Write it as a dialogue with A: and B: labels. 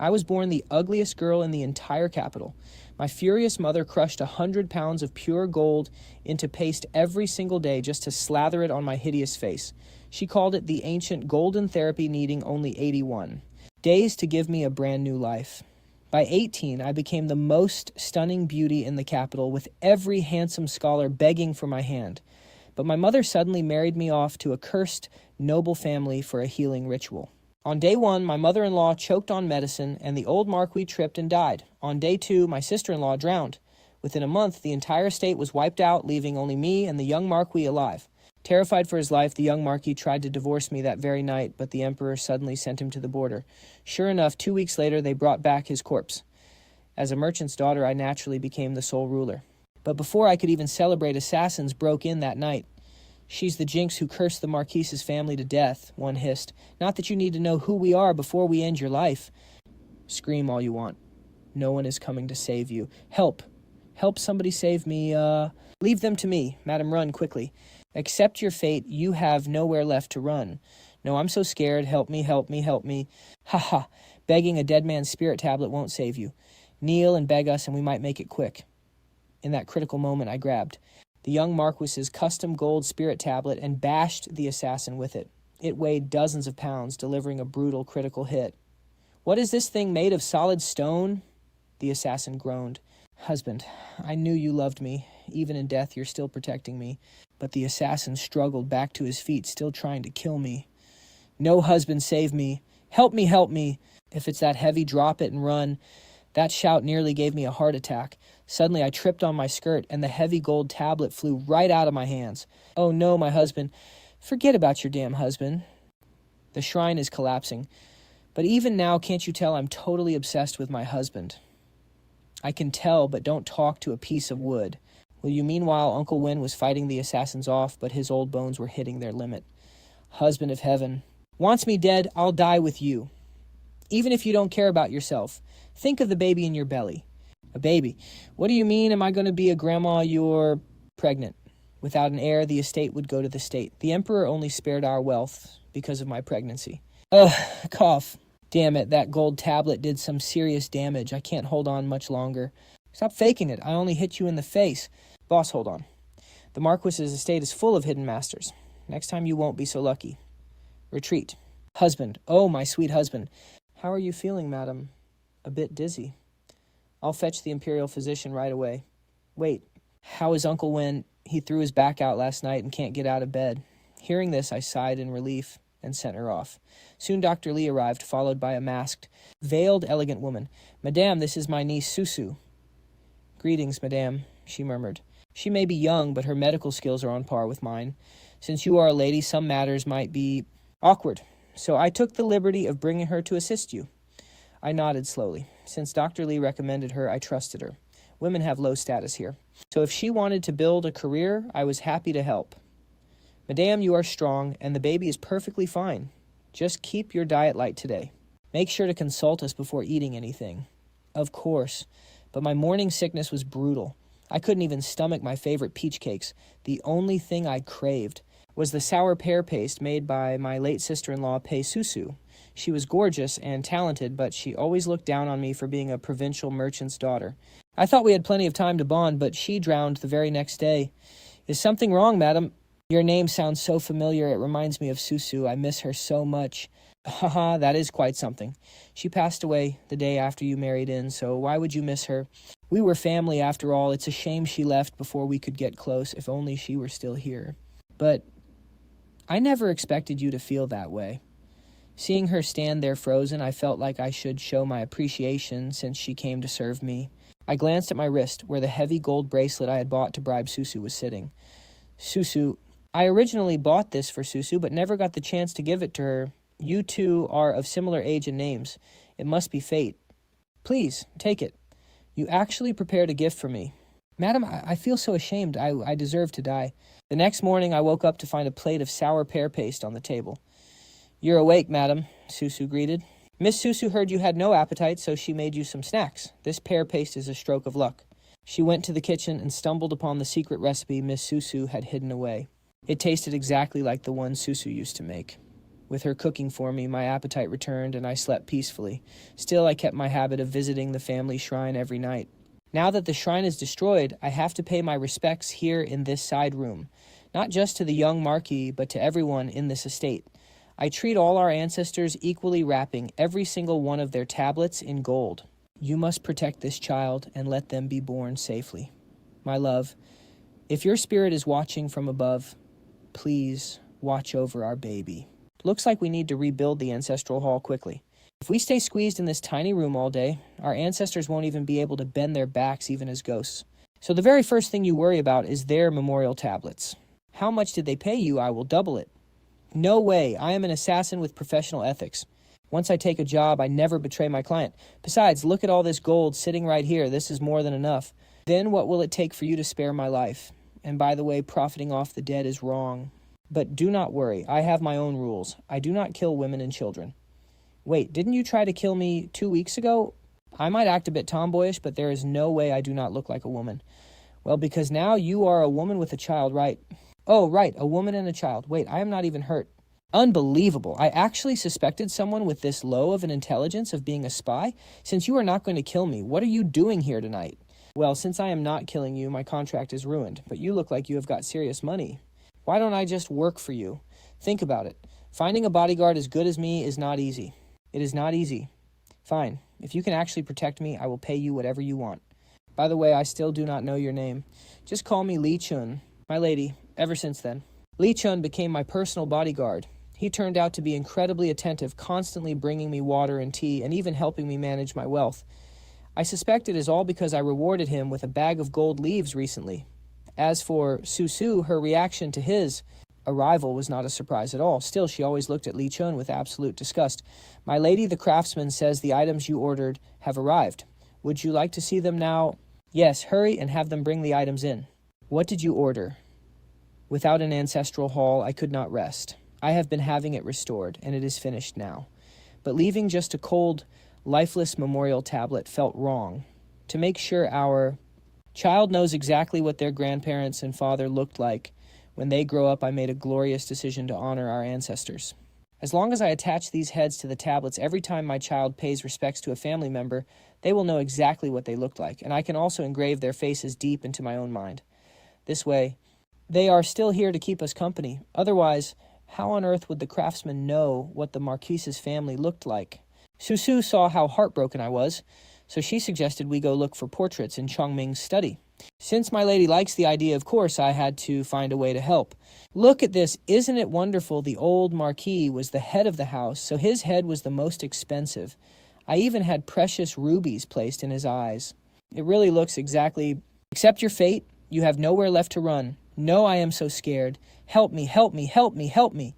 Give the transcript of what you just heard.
A: I was born the ugliest girl in the entire capital. My furious mother crushed 100 pounds of pure gold into paste every single day just to slather it on my hideous face. She called it the ancient golden therapy needing only 81 days to give me a brand new life. By 18, I became the most stunning beauty in the capital, with every handsome scholar begging for my hand. But my mother suddenly married me off to a cursed, noble family for a healing ritual. On day 1, my mother-in-law choked on medicine, and the old Marquis tripped and died. On day 2, my sister-in-law drowned. Within a month, the entire estate was wiped out, leaving only me and the young Marquis alive. Terrified for his life, the young Marquis tried to divorce me that very night, but the Emperor suddenly sent him to the border. Sure enough, 2 weeks later, they brought back his corpse. As a merchant's daughter, I naturally became the sole ruler. But before I could even celebrate, assassins broke in that night. "She's the jinx who cursed the Marquis's family to death," one hissed. "Not that you need to know who we are before we end your life." Scream all you want. No one is coming to save you. Help! Help somebody save me, Leave them to me. Madam, run quickly. Accept your fate. You have nowhere left to run. No, I'm so scared. Help me, help me, help me. Ha ha. Begging a dead man's spirit tablet won't save you. Kneel and beg us, and we might make it quick. In that critical moment, I grabbed the young Marquis's custom gold spirit tablet and bashed the assassin with it. It weighed dozens of pounds, delivering a brutal critical hit. "What is this thing made of, solid stone?" The assassin groaned. "Husband, I knew you loved me. Even in death, you're still protecting me." But the assassin struggled back to his feet, still trying to kill me. "No, husband, save me. Help me, help me." If it's that heavy, drop it and run. That shout nearly gave me a heart attack. Suddenly, I tripped on my skirt, and the heavy gold tablet flew right out of my hands. "Oh no, my husband. Forget about your damn husband." The shrine is collapsing. But even now, can't you tell I'm totally obsessed with my husband? I can tell, but don't talk to a piece of wood. Well, you meanwhile, Uncle Win was fighting the assassins off, but his old bones were hitting their limit. Husband of heaven. Wants me dead, I'll die with you. Even if you don't care about yourself. Think of the baby in your belly. A baby. What do you mean, am I going to be a grandma? You're pregnant. Without an heir, the estate would go to the state. The Emperor only spared our wealth because of my pregnancy. Ugh, cough. Damn it, that gold tablet did some serious damage. I can't hold on much longer. Stop faking it. I only hit you in the face. Boss, hold on. The Marquis's estate is full of hidden masters. Next time you won't be so lucky. Retreat. Husband. Oh, my sweet husband. How are you feeling, madam? A bit dizzy. I'll fetch the imperial physician right away. Wait, how is Uncle Win? He threw his back out last night and can't get out of bed. Hearing this, I sighed in relief and sent her off. Soon Dr. Lee arrived, followed by a masked, veiled, elegant woman. "Madame, this is my niece, Susu." "Greetings, madame," she murmured. "She may be young, but her medical skills are on par with mine. Since you are a lady, some matters might be awkward, so I took the liberty of bringing her to assist you." I nodded slowly. Since Dr. Lee recommended her, I trusted her. Women have low status here. So if she wanted to build a career, I was happy to help. "Madame, you are strong, and the baby is perfectly fine. Just keep your diet light today. Make sure to consult us before eating anything." Of course, but my morning sickness was brutal. I couldn't even stomach my favorite peach cakes. The only thing I craved was the sour pear paste made by my late sister-in-law, Pei Susu. She was gorgeous and talented, but she always looked down on me for being a provincial merchant's daughter. I thought we had plenty of time to bond, but she drowned the very next day. "Is something wrong, madam?" "Your name sounds so familiar, it reminds me of Susu. I miss her so much." "Haha, that is quite something. She passed away the day after you married in, so why would you miss her? We were family after all. It's a shame she left before we could get close, if only she were still here." "But I never expected you to feel that way." Seeing her stand there frozen, I felt like I should show my appreciation since she came to serve me. I glanced at my wrist, where the heavy gold bracelet I had bought to bribe Susu was sitting. "Susu, I originally bought this for Susu, but never got the chance to give it to her. You two are of similar age and names. It must be fate. Please, take it. You actually prepared a gift for me." "Madam, I feel so ashamed. I deserve to die." The next morning, I woke up to find a plate of sour pear paste on the table. "You're awake, madam," Susu greeted. "Miss Susu heard you had no appetite, so she made you some snacks. This pear paste is a stroke of luck." She went to the kitchen and stumbled upon the secret recipe Miss Susu had hidden away. It tasted exactly like the one Susu used to make. With her cooking for me, my appetite returned and I slept peacefully. Still, I kept my habit of visiting the family shrine every night. Now that the shrine is destroyed, I have to pay my respects here in this side room, not just to the young Marquis, but to everyone in this estate. I treat all our ancestors equally, wrapping every single one of their tablets in gold. You must protect this child and let them be born safely. My love, if your spirit is watching from above, please watch over our baby. Looks like we need to rebuild the ancestral hall quickly. If we stay squeezed in this tiny room all day, our ancestors won't even be able to bend their backs even as ghosts. So the very first thing you worry about is their memorial tablets. How much did they pay you? I will double it. No way. I am an assassin with professional ethics. Once I take a job, I never betray my client. Besides, look at all this gold sitting right here. This is more than enough. Then what will it take for you to spare my life? And by the way, profiting off the dead is wrong. But do not worry. I have my own rules. I do not kill women and children. Wait, didn't you try to kill me 2 weeks ago? I might act a bit tomboyish, but there is no way I do not look like a woman. Well, because now you are a woman with a child, right? Oh, right, a woman and a child. Wait, I am not even hurt. Unbelievable. I actually suspected someone with this low of an intelligence of being a spy. Since you are not going to kill me, what are you doing here tonight? Well, since I am not killing you, my contract is ruined, but you look like you have got serious money. Why don't I just work for you? Think about it. Finding a bodyguard as good as me is not easy. It is not easy. Fine. If you can actually protect me, I will pay you whatever you want. By the way, I still do not know your name. Just call me Li Chun, my lady, ever since then. Li Chun became my personal bodyguard. He turned out to be incredibly attentive, constantly bringing me water and tea, and even helping me manage my wealth. I suspect it is all because I rewarded him with a bag of gold leaves recently. As for Susu, her reaction to his arrival was not a surprise at all. Still, she always looked at Li Chun with absolute disgust. My lady, the craftsman, says the items you ordered have arrived. Would you like to see them now? Yes, hurry and have them bring the items in. What did you order? Without an ancestral hall, I could not rest. I have been having it restored, and it is finished now. But leaving just a cold, lifeless memorial tablet felt wrong. To make sure our child knows exactly what their grandparents and father looked like when they grow up, I made a glorious decision to honor our ancestors. As long as I attach these heads to the tablets every time my child pays respects to a family member, they will know exactly what they looked like, and I can also engrave their faces deep into my own mind. This way, they are still here to keep us company. Otherwise, how on earth would the craftsman know what the Marquise's family looked like? Susu saw how heartbroken I was, so she suggested we go look for portraits in Chongming's study. Since my lady likes the idea, of course, I had to find a way to help. Look at this. Isn't it wonderful? The old Marquis was the head of the house, so his head was the most expensive. I even had precious rubies placed in his eyes. It really looks exactly... Accept your fate. You have nowhere left to run. No, I am so scared. Help me, help me, help me, help me.